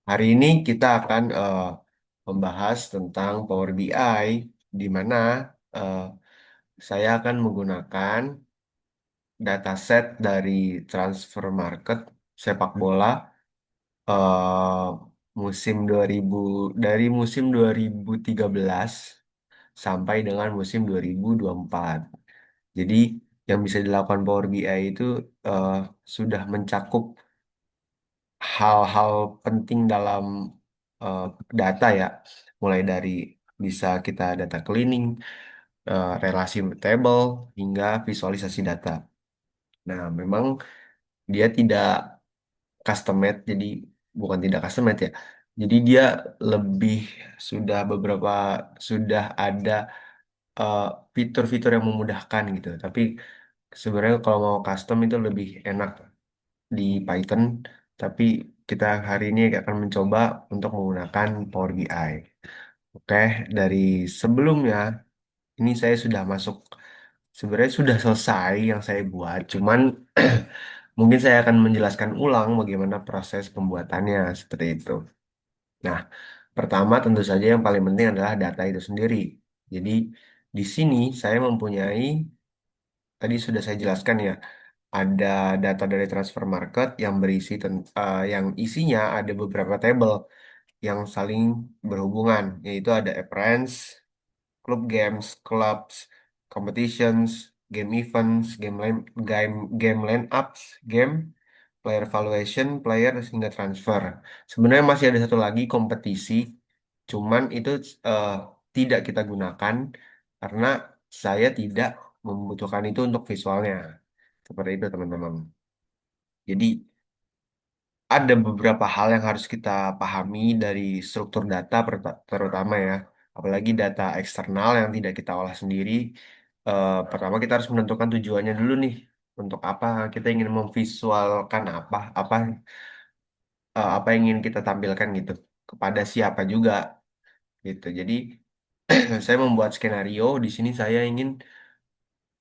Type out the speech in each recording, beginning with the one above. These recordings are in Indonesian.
Hari ini kita akan membahas tentang Power BI, di mana eh, saya akan menggunakan dataset dari transfer market sepak bola eh, musim 2000 dari musim 2013 sampai dengan musim 2024. Jadi yang bisa dilakukan Power BI itu eh, sudah mencakup hal-hal penting dalam eh, data ya, mulai dari bisa kita data cleaning, relasi table, hingga visualisasi data. Nah, memang dia tidak custom made, jadi bukan tidak custom made ya. Jadi dia lebih beberapa sudah ada eh, fitur-fitur yang memudahkan gitu. Tapi sebenarnya kalau mau custom itu lebih enak di Python, tapi kita hari ini akan mencoba untuk menggunakan Power BI. Oke, dari sebelumnya ini saya sudah masuk, sebenarnya sudah selesai yang saya buat, cuman mungkin saya akan menjelaskan ulang bagaimana proses pembuatannya seperti itu. Nah, pertama tentu saja yang paling penting adalah data itu sendiri. Jadi di sini saya mempunyai, tadi sudah saya jelaskan ya, ada data dari transfer market yang yang isinya ada beberapa tabel yang saling berhubungan, yaitu ada appearance, club games, clubs, competitions, game events, game lineups, game player valuation, player hingga transfer. Sebenarnya masih ada satu lagi kompetisi, cuman itu eh, tidak kita gunakan karena saya tidak membutuhkan itu untuk visualnya. Seperti itu, teman-teman. Jadi ada beberapa hal yang harus kita pahami dari struktur data terutama ya, apalagi data eksternal yang tidak kita olah sendiri. Pertama kita harus menentukan tujuannya dulu nih, untuk apa kita ingin memvisualkan apa yang ingin kita tampilkan gitu, kepada siapa juga gitu. Jadi saya membuat skenario di sini, saya ingin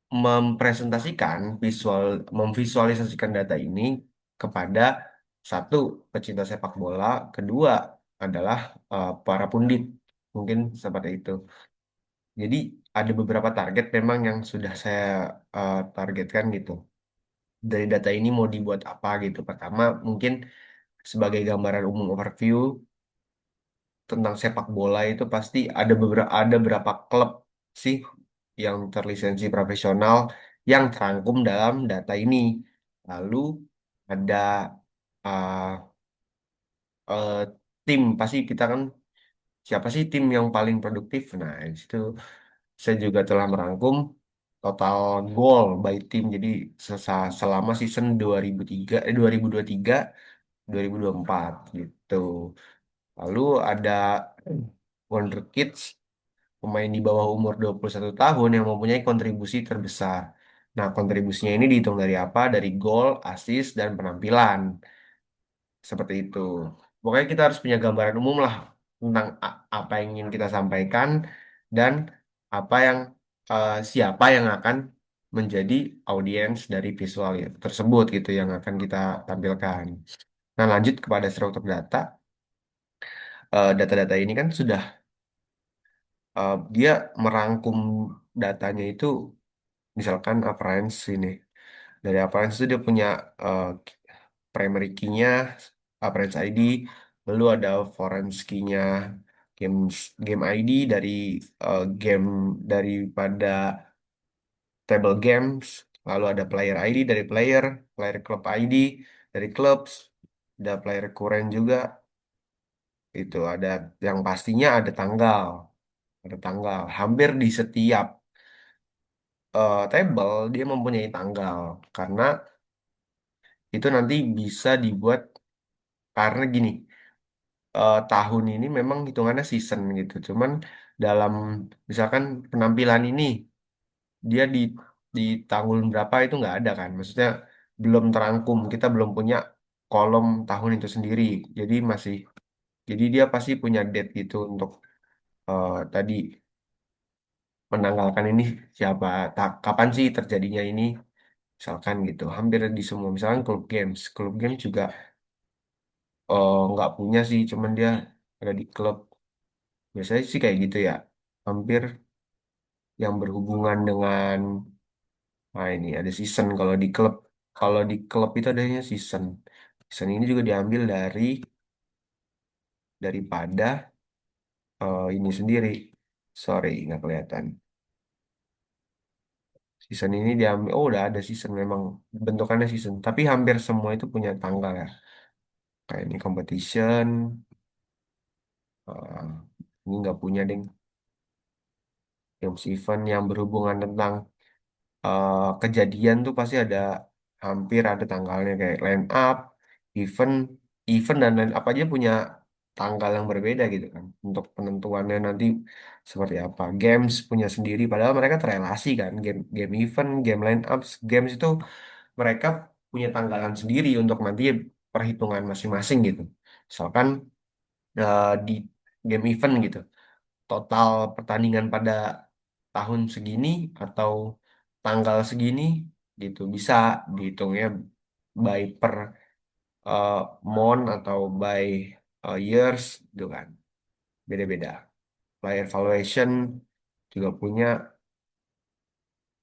mempresentasikan memvisualisasikan data ini kepada satu, pecinta sepak bola, kedua adalah para pundit, mungkin seperti itu. Jadi ada beberapa target memang yang sudah saya targetkan gitu. Dari data ini mau dibuat apa gitu. Pertama, mungkin sebagai gambaran umum overview tentang sepak bola itu pasti ada berapa klub sih yang terlisensi profesional yang terangkum dalam data ini. Lalu ada uh, uh, tim, pasti kita kan siapa sih tim yang paling produktif. Nah, di situ saya juga telah merangkum total goal by team. Jadi selama season 2023 2024 gitu. Lalu ada Wonder Kids, pemain di bawah umur 21 tahun yang mempunyai kontribusi terbesar. Nah, kontribusinya ini dihitung dari apa? Dari gol, assist, dan penampilan. Seperti itu. Pokoknya kita harus punya gambaran umum lah tentang apa yang ingin kita sampaikan, dan siapa yang akan menjadi audiens dari visual tersebut gitu yang akan kita tampilkan. Nah, lanjut kepada struktur data. Data-data ini kan sudah dia merangkum datanya itu, misalkan appearance ini. Dari appearance itu dia punya uh, primary key-nya, appearance ID, lalu ada foreign key-nya, games game ID dari game daripada table games, lalu ada player ID dari player club ID dari clubs, ada player current juga, itu ada yang pastinya ada tanggal. Hampir di setiap table dia mempunyai tanggal, karena itu nanti bisa dibuat, karena gini, tahun ini memang hitungannya season gitu. Cuman dalam misalkan penampilan ini dia di tahun berapa itu nggak ada kan. Maksudnya belum terangkum, kita belum punya kolom tahun itu sendiri. Jadi jadi dia pasti punya date gitu untuk tadi menanggalkan ini siapa, kapan sih terjadinya ini. Misalkan gitu, hampir di semua. Misalkan klub games juga nggak punya sih, cuman dia ada di klub. Biasanya sih kayak gitu ya. Hampir yang berhubungan dengan, nah ini ada season kalau di klub. Kalau di klub itu adanya season. Season ini juga diambil daripada ini sendiri. Sorry, nggak kelihatan. Season ini diambil, oh udah ada season memang bentukannya season. Tapi hampir semua itu punya tanggal ya. Kayak ini competition, eh, ini nggak punya deh. Games event yang berhubungan tentang kejadian tuh pasti ada, hampir ada tanggalnya kayak line up, event, event dan lain apa aja punya tanggal yang berbeda gitu kan untuk penentuannya nanti seperti apa. Games punya sendiri padahal mereka terrelasi kan. Game game event, game line up, games itu mereka punya tanggalan sendiri untuk nanti perhitungan masing-masing gitu. Misalkan di game event gitu total pertandingan pada tahun segini atau tanggal segini gitu bisa dihitungnya by per uh, month atau by years gitu kan, beda-beda. Player valuation juga punya,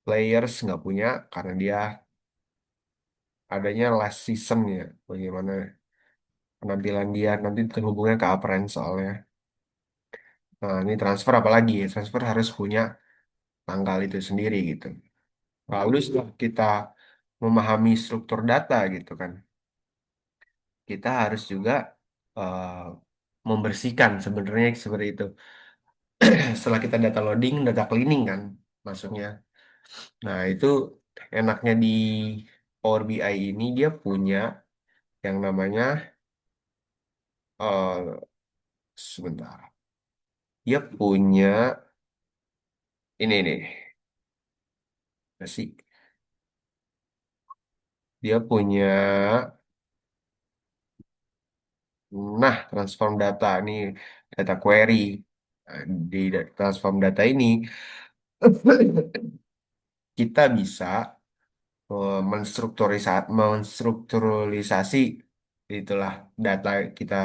players nggak punya karena dia adanya last season ya, bagaimana penampilan dia nanti terhubungnya ke appearance soalnya. Nah ini transfer apalagi ya, transfer harus punya tanggal itu sendiri gitu. Lalu setelah kita memahami struktur data gitu kan, kita harus juga eh, membersihkan sebenarnya seperti itu. Setelah kita data loading, data cleaning kan masuknya. Nah itu enaknya di Power BI ini dia punya yang namanya sebentar, dia punya ini nih, apa sih? Dia punya, nah transform data nih, data query. Nah, di transform data ini kita bisa menstrukturalisasi itulah data kita,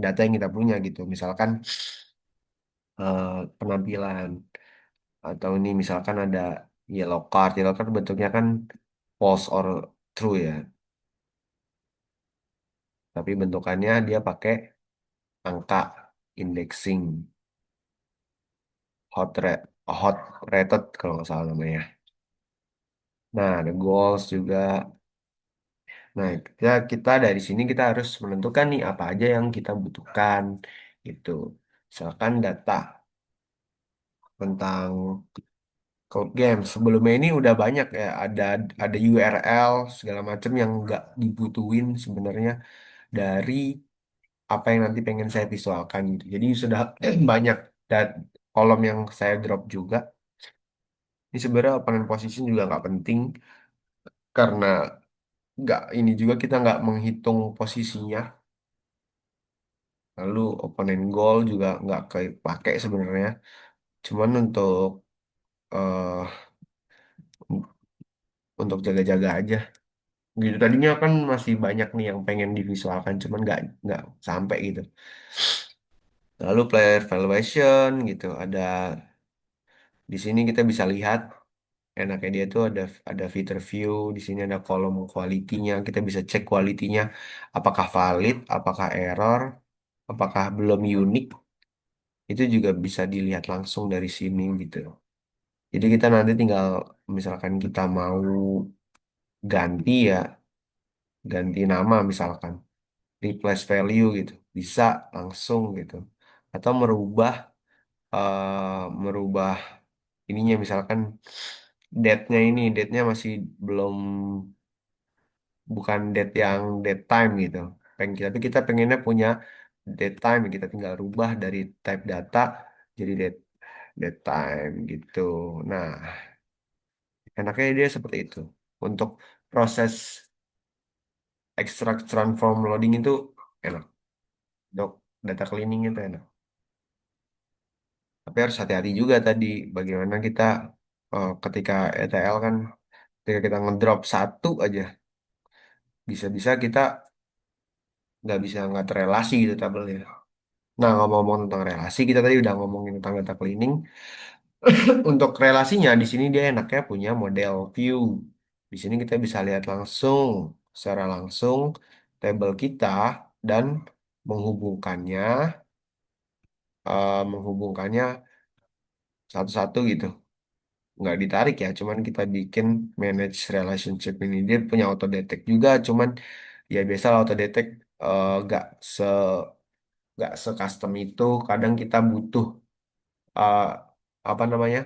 data yang kita punya gitu. Misalkan eh, penampilan atau ini misalkan ada yellow card bentuknya kan false or true ya, tapi bentukannya dia pakai angka indexing, hot rated kalau nggak salah namanya. Nah, ada goals juga. Nah, kita dari sini kita harus menentukan nih apa aja yang kita butuhkan gitu. Misalkan data tentang code game. Sebelumnya ini udah banyak ya, ada URL segala macam yang nggak dibutuhin sebenarnya dari apa yang nanti pengen saya visualkan gitu. Jadi sudah banyak dan kolom yang saya drop juga. Ini sebenarnya open position juga nggak penting karena nggak ini juga kita nggak menghitung posisinya. Lalu opponent goal juga nggak kepake sebenarnya. Cuman eh untuk jaga-jaga aja. Gitu tadinya kan masih banyak nih yang pengen divisualkan, cuman nggak sampai gitu. Lalu player valuation gitu, di sini kita bisa lihat enaknya dia tuh ada fitur view, di sini ada kolom quality-nya, kita bisa cek quality-nya apakah valid, apakah error, apakah belum unik, itu juga bisa dilihat langsung dari sini gitu. Jadi kita nanti tinggal misalkan kita mau ganti ya, ganti nama misalkan, replace value gitu, bisa langsung gitu. Atau merubah ininya misalkan date-nya masih belum, bukan date yang date time gitu. Tapi kita pengennya punya date time, kita tinggal rubah dari type data jadi date time gitu. Nah, enaknya dia seperti itu. Untuk proses extract transform loading itu enak. Untuk data cleaning itu enak. Tapi harus hati-hati juga tadi bagaimana kita ketika ETL kan Ketika kita ngedrop satu aja, bisa-bisa kita nggak terrelasi gitu tabelnya. Nah, ngomong-ngomong tentang relasi, kita tadi udah ngomongin tentang data cleaning. Untuk relasinya, di sini dia enaknya punya model view. Di sini kita bisa lihat langsung, secara langsung, tabel kita dan menghubungkannya, menghubungkannya satu-satu gitu. Nggak ditarik ya, cuman kita bikin manage relationship ini. Dia punya auto detect juga, cuman ya biasa auto detect nggak se nggak se-custom itu. Kadang kita butuh eh, apa namanya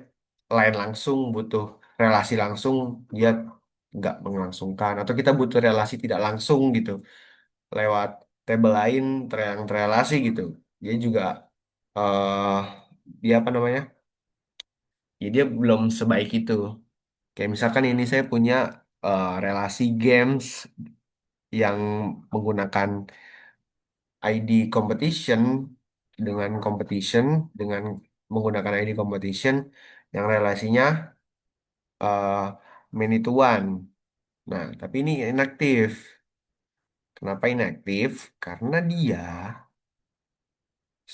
line langsung, butuh relasi langsung, dia nggak melangsungkan. Atau kita butuh relasi tidak langsung gitu lewat tabel lain yang terrelasi gitu. Dia juga eh dia apa namanya? Ya, dia belum sebaik itu. Kayak misalkan ini saya punya relasi games yang menggunakan ID competition dengan menggunakan ID competition yang relasinya uh, many to one. Nah, tapi ini inaktif. Kenapa inaktif? Karena dia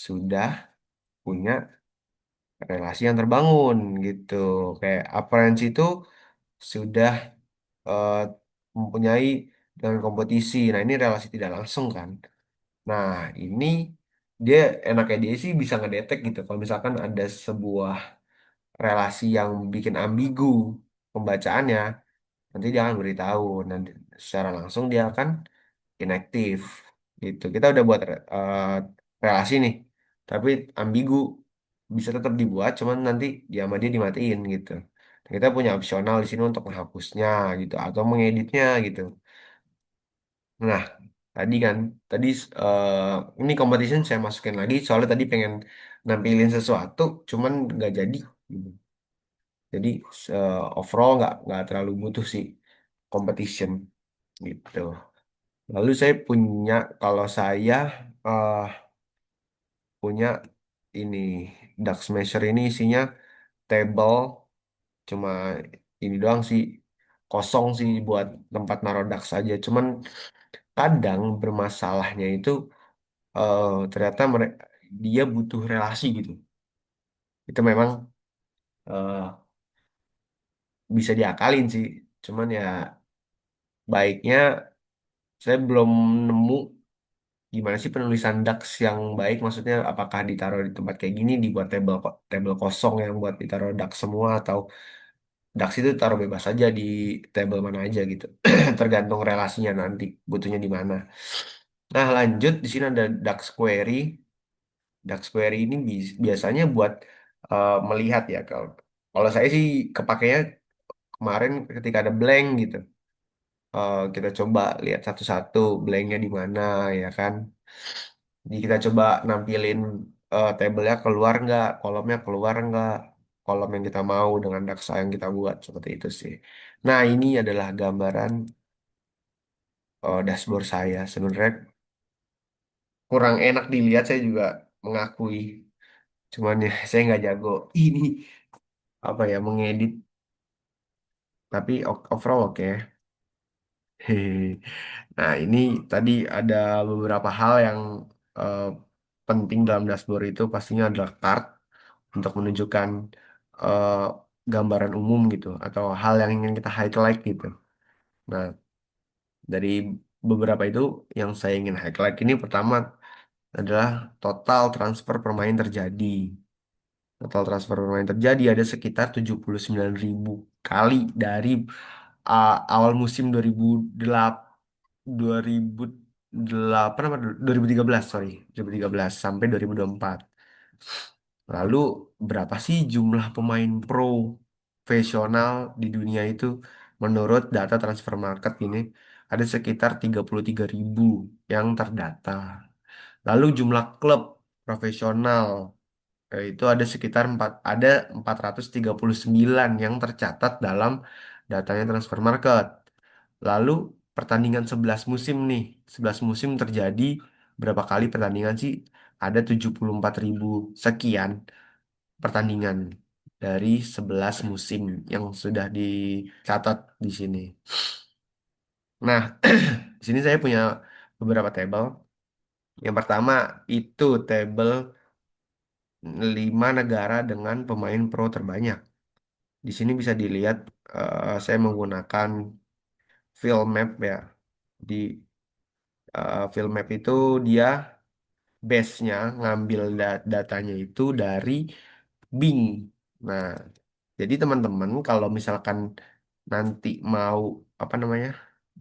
sudah punya relasi yang terbangun gitu. Kayak appearance itu sudah uh, mempunyai dengan kompetisi. Nah, ini relasi tidak langsung kan. Nah, ini dia enaknya dia sih bisa ngedetek gitu. Kalau misalkan ada sebuah relasi yang bikin ambigu pembacaannya, nanti dia akan beritahu. Nanti secara langsung dia akan inaktif gitu. Kita udah buat relasi nih, tapi ambigu bisa tetap dibuat, cuman nanti dia sama dia dimatiin gitu. Dan kita punya opsional di sini untuk menghapusnya gitu atau mengeditnya gitu. Nah, tadi kan, tadi ini competition saya masukin lagi soalnya tadi pengen nampilin sesuatu, cuman nggak jadi. Gitu. Jadi overall nggak terlalu butuh sih competition gitu. Lalu saya punya, kalau saya eh, punya ini Dark Smasher ini isinya table, cuma ini doang sih, kosong sih buat tempat naruh Dax saja. Cuman kadang bermasalahnya itu ternyata dia butuh relasi gitu. Itu memang eh, bisa diakalin sih. Cuman ya baiknya saya belum nemu gimana sih penulisan DAX yang baik. Maksudnya apakah ditaruh di tempat kayak gini, dibuat table kosong yang buat ditaruh DAX semua, atau DAX itu taruh bebas aja di table mana aja gitu. Tergantung relasinya nanti butuhnya di mana. Nah, lanjut di sini ada DAX query. DAX query ini biasanya buat melihat ya, kalau kalau saya sih kepakainya kemarin ketika ada blank gitu. Kita coba lihat satu-satu blanknya di mana ya kan. Jadi kita coba nampilin tabelnya keluar nggak, kolomnya keluar nggak, kolom yang kita mau dengan daksa yang kita buat seperti itu sih. Nah, ini adalah gambaran dashboard saya. Sebenarnya kurang enak dilihat, saya juga mengakui. Cuman ya saya nggak jago ini apa ya mengedit, tapi overall oke. Hehehe. Nah, ini tadi ada beberapa hal yang eh, penting dalam dashboard itu pastinya adalah chart untuk menunjukkan eh, gambaran umum gitu atau hal yang ingin kita highlight gitu. Nah, dari beberapa itu yang saya ingin highlight ini pertama adalah total transfer pemain terjadi. Total transfer pemain terjadi ada sekitar 79.000 kali dari awal musim 2008 apa 2013, sorry, 2013 sampai 2024. Lalu berapa sih jumlah pemain profesional di dunia itu? Menurut data transfer market ini ada sekitar 33.000 yang terdata. Lalu jumlah klub profesional itu ada sekitar 439 yang tercatat dalam datanya transfer market. Lalu pertandingan 11 musim nih. 11 musim terjadi berapa kali pertandingan sih? Ada 74.000 sekian pertandingan. dari 11 musim yang sudah dicatat di sini. Nah, di sini saya punya beberapa tabel. Yang pertama itu tabel 5 negara dengan pemain pro terbanyak. Di sini bisa dilihat saya menggunakan field map ya. Di field map itu dia base-nya ngambil datanya itu dari Bing. Nah, jadi teman-teman kalau misalkan nanti mau apa namanya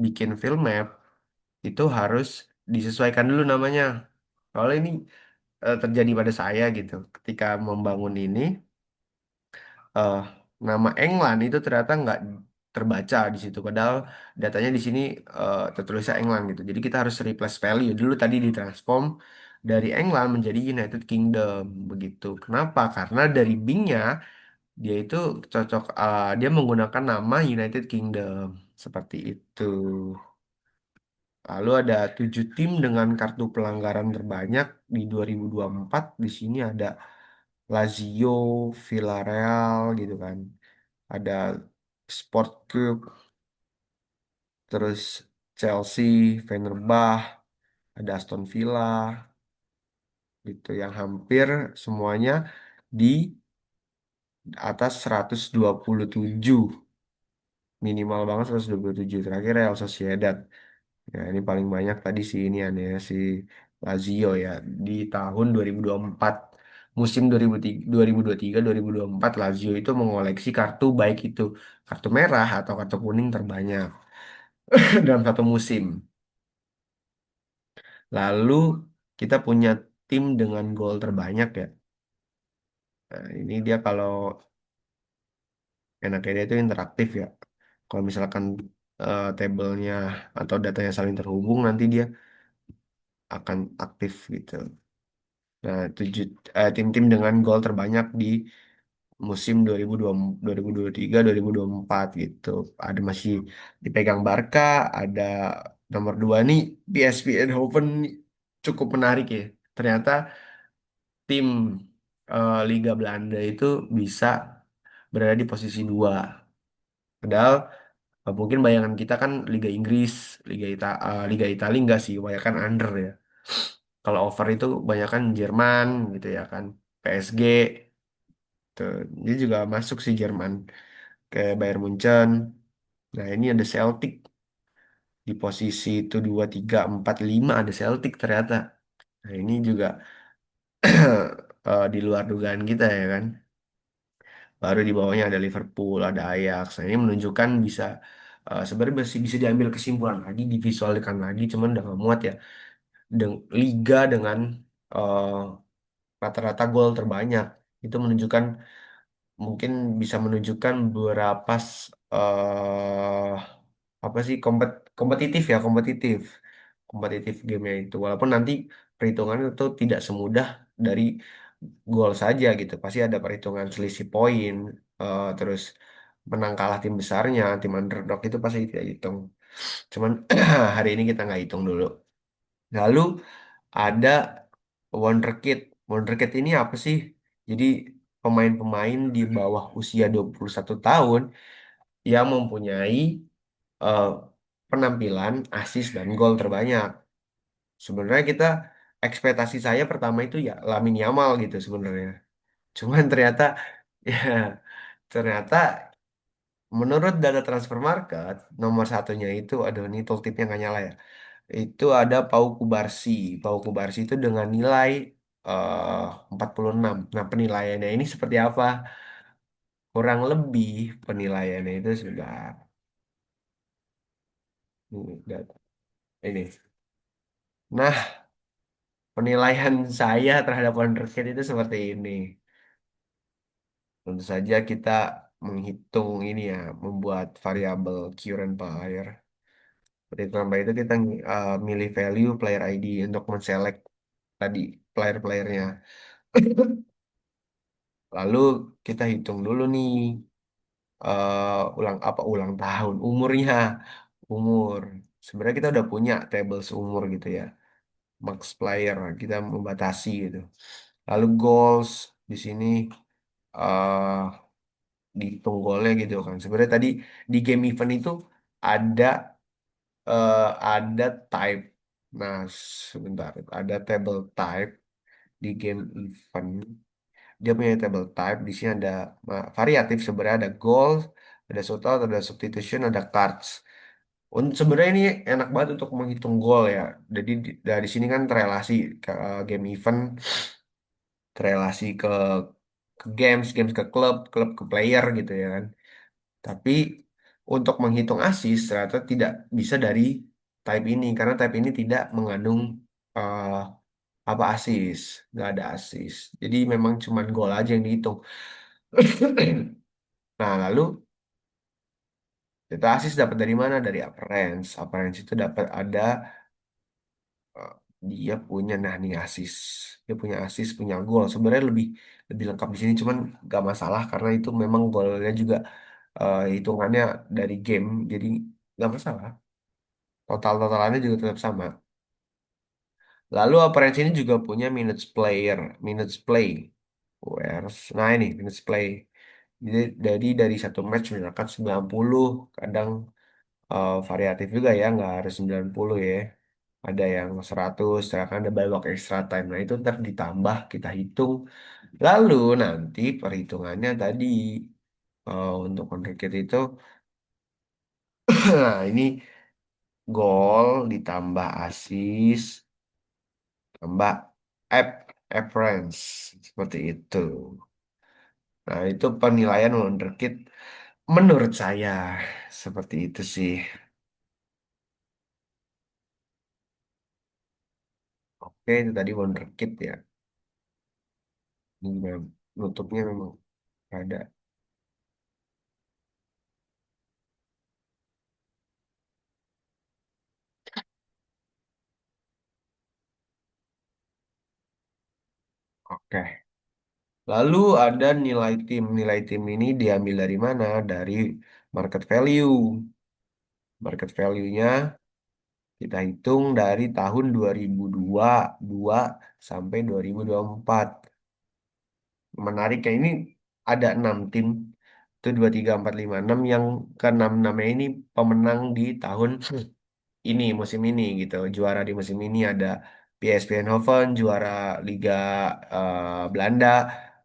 bikin field map itu harus disesuaikan dulu namanya. Kalau ini terjadi pada saya gitu, ketika membangun ini eh, nama England itu ternyata nggak terbaca di situ. Padahal datanya di sini tertulisnya England gitu. Jadi kita harus replace value dulu tadi ditransform dari England menjadi United Kingdom begitu. Kenapa? Karena dari Bing-nya dia itu cocok dia menggunakan nama United Kingdom seperti itu. Lalu ada 7 tim dengan kartu pelanggaran terbanyak di 2024. Di sini ada Lazio, Villarreal gitu kan. Ada Sport Club, terus Chelsea, Fenerbahce, ada Aston Villa gitu yang hampir semuanya di atas 127, minimal banget 127. Terakhir Real Sociedad. Ya, ini paling banyak tadi si ini ya si Lazio ya di tahun 2024. Musim 2023 2024 Lazio itu mengoleksi kartu baik itu kartu merah atau kartu kuning terbanyak dalam satu musim. Lalu kita punya tim dengan gol terbanyak ya. Nah, ini dia kalau enaknya dia itu interaktif ya. Kalau misalkan tabelnya atau datanya saling terhubung nanti dia akan aktif gitu. Nah, tim-tim dengan gol terbanyak di musim 2023 2024 gitu. Ada masih dipegang Barca, ada nomor 2 nih PSV Eindhoven cukup menarik ya. Ternyata tim Liga Belanda itu bisa berada di posisi 2. Padahal mungkin bayangan kita kan Liga Inggris, Liga Italia enggak sih, kebanyakan under ya. Kalau over itu kebanyakan Jerman gitu ya kan. PSG tuh. Dia juga masuk sih Jerman ke Bayern Munchen. Nah, ini ada Celtic di posisi itu 2 3 4 5 ada Celtic ternyata. Nah, ini juga di luar dugaan kita ya kan. Baru di bawahnya ada Liverpool, ada Ajax. Nah, ini menunjukkan bisa sebenarnya bisa diambil kesimpulan lagi, divisualkan lagi, cuman udah nggak muat ya. Liga dengan eh, rata-rata gol terbanyak itu menunjukkan mungkin bisa menunjukkan beberapa apa sih kompetitif gamenya itu walaupun nanti perhitungan itu tidak semudah dari gol saja gitu pasti ada perhitungan selisih poin terus menang kalah tim besarnya tim underdog itu pasti tidak hitung cuman hari ini kita nggak hitung dulu lalu ada Wonderkid. Wonderkid ini apa sih? Jadi pemain-pemain di bawah usia 21 tahun yang mempunyai eh, penampilan, assist dan gol terbanyak. Sebenarnya kita ekspektasi saya pertama itu ya Lamine Yamal gitu sebenarnya. Cuman ternyata ya ternyata menurut data transfer market nomor satunya itu aduh ini tooltipnya nggak nyala ya. Itu ada Pau Kubarsi. Pau Kubarsi itu dengan nilai eh 46. Nah, penilaiannya ini seperti apa? Kurang lebih penilaiannya itu sudah ini. Nah, penilaian saya terhadap Wonderkid itu seperti ini. Tentu saja kita menghitung ini ya, membuat variabel current player. Perhitungan by itu kita milih value player ID untuk menselect tadi player-playernya. Lalu kita hitung dulu nih ulang tahun umurnya umur. Sebenarnya kita udah punya table seumur gitu ya. Max player kita membatasi gitu. Lalu goals di sini dihitung golnya gitu kan. Sebenarnya tadi di game event itu ada ada type. Nah, sebentar, ada table type di game event. Dia punya table type. Di sini ada variatif sebenarnya, ada goals, ada shootout, ada substitution, ada cards. Sebenarnya ini enak banget untuk menghitung gol ya. Jadi dari sini kan terelasi ke game event, terelasi ke games ke klub, klub ke player gitu ya kan. Tapi untuk menghitung assist ternyata tidak bisa dari type ini karena type ini tidak mengandung eh, apa assist, nggak ada assist. Jadi memang cuma gol aja yang dihitung. Nah, lalu kita assist dapat dari mana? Dari appearance. Appearance itu dapat ada eh, dia punya nah nih assist. Dia punya assist, punya gol. Sebenarnya lebih lebih lengkap di sini cuman nggak masalah karena itu memang golnya juga hitungannya dari game. Jadi nggak masalah. Total-totalannya juga tetap sama. Lalu appearance ini juga punya minutes play. Nah ini minutes play. Jadi dari satu match misalkan 90, kadang variatif juga ya, nggak harus 90 ya. Ada yang 100, misalkan ada babak extra time. Nah itu ntar ditambah, kita hitung. Lalu nanti perhitungannya tadi untuk on-racket itu, nah ini gol ditambah assist, tambah appearance. Seperti itu. Nah, itu penilaian wonderkid menurut saya seperti itu sih. Oke, itu tadi wonderkid ya. Ini nutupnya memang ada. Oke. Lalu ada nilai tim. Nilai tim ini diambil dari mana? Dari market value. Market value-nya kita hitung dari tahun 2022 sampai 2024. Menariknya ini ada 6 tim. Itu 2, 3, 4, 5, 6 yang ke-6-6-nya ini pemenang di tahun ini musim ini gitu. Juara di musim ini ada PSV Eindhoven juara Liga Belanda,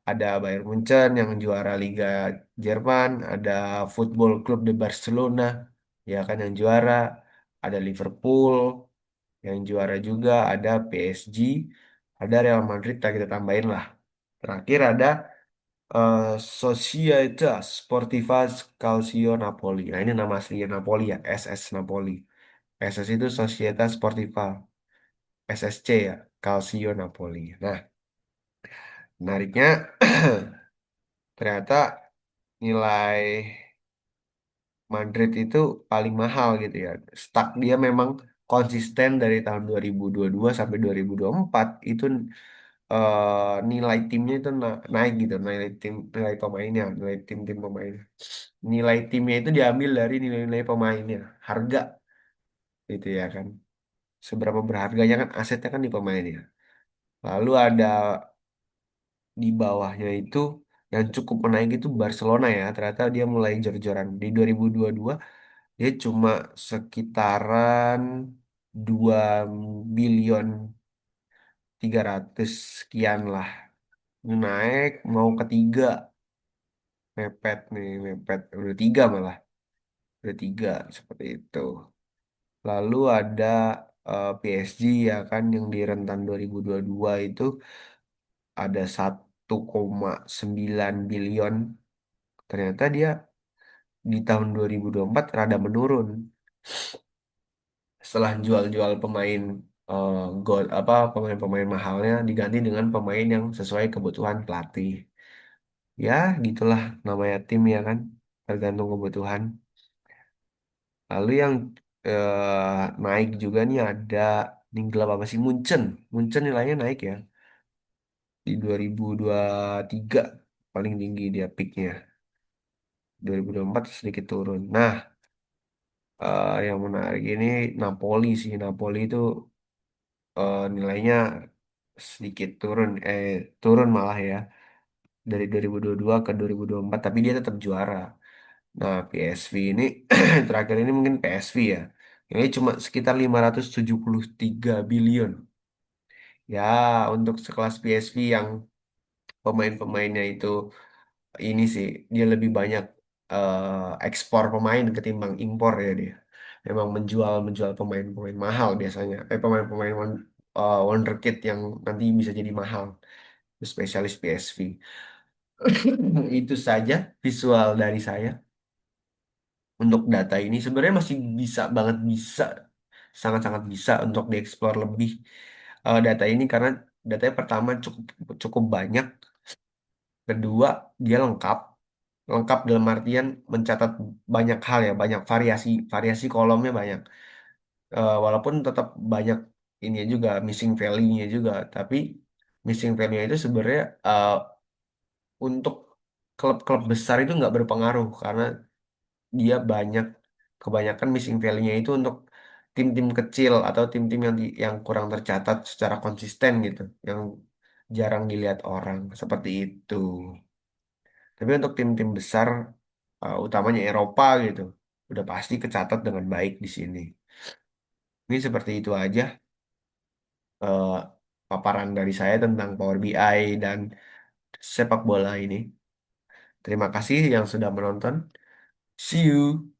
ada Bayern Munchen yang juara Liga Jerman, ada Football Club de Barcelona ya kan yang juara, ada Liverpool yang juara juga, ada PSG, ada Real Madrid, tak kita tambahin lah. Terakhir ada Società Sportiva Calcio Napoli. Nah, ini nama aslinya Napoli ya, SS Napoli. SS itu Società Sportiva, SSC ya, Calcio Napoli. Nah, menariknya ternyata nilai Madrid itu paling mahal gitu ya. Stuck dia memang konsisten dari tahun 2022 sampai 2024 itu nilai timnya itu naik gitu, nilai tim, nilai pemainnya, nilai tim-tim pemain. Nilai timnya itu diambil dari nilai-nilai pemainnya, harga gitu ya kan. Seberapa berharganya kan asetnya kan di pemainnya. Lalu ada di bawahnya itu yang cukup menaik itu Barcelona ya. Ternyata dia mulai jor-joran. Di 2022 dia cuma sekitaran 2 bilion 300 sekian lah. Naik mau ketiga, mepet nih, mepet. Udah tiga malah. Udah tiga seperti itu. Lalu ada PSG ya kan yang di rentan 2022 itu ada 1,9 bilion. Ternyata dia di tahun 2024 rada menurun setelah jual-jual pemain gold apa pemain-pemain mahalnya diganti dengan pemain yang sesuai kebutuhan pelatih. Ya, gitulah namanya tim ya kan, tergantung kebutuhan. Lalu yang naik juga nih ada nih gelap apa sih Munchen. Munchen nilainya naik ya di 2023 paling tinggi dia peaknya. 2024 sedikit turun. Nah, yang menarik ini Napoli sih. Napoli itu nilainya sedikit turun, turun malah ya. dari 2022 ke 2024, tapi dia tetap juara. Nah, PSV ini terakhir ini mungkin PSV ya. Ini cuma sekitar 573 billion. Ya, untuk sekelas PSV yang pemain-pemainnya itu ini sih dia lebih banyak ekspor pemain ketimbang impor ya dia. Memang menjual menjual pemain-pemain mahal biasanya. Pemain-pemain wonderkid yang nanti bisa jadi mahal. Itu spesialis PSV. Itu saja visual dari saya. Untuk data ini sebenarnya masih bisa banget, bisa sangat-sangat bisa untuk dieksplor lebih data ini, karena datanya pertama cukup cukup banyak, kedua dia lengkap. Lengkap dalam artian mencatat banyak hal ya, banyak variasi, variasi kolomnya banyak. Walaupun tetap banyak ini juga missing value-nya juga, tapi missing value-nya itu sebenarnya untuk klub-klub besar itu nggak berpengaruh, karena dia banyak, kebanyakan missing value-nya itu untuk tim-tim kecil atau tim-tim yang kurang tercatat secara konsisten gitu, yang jarang dilihat orang seperti itu. Tapi untuk tim-tim besar, utamanya Eropa gitu, udah pasti kecatat dengan baik di sini. Ini seperti itu aja eh, paparan dari saya tentang Power BI dan sepak bola ini. Terima kasih yang sudah menonton. See you.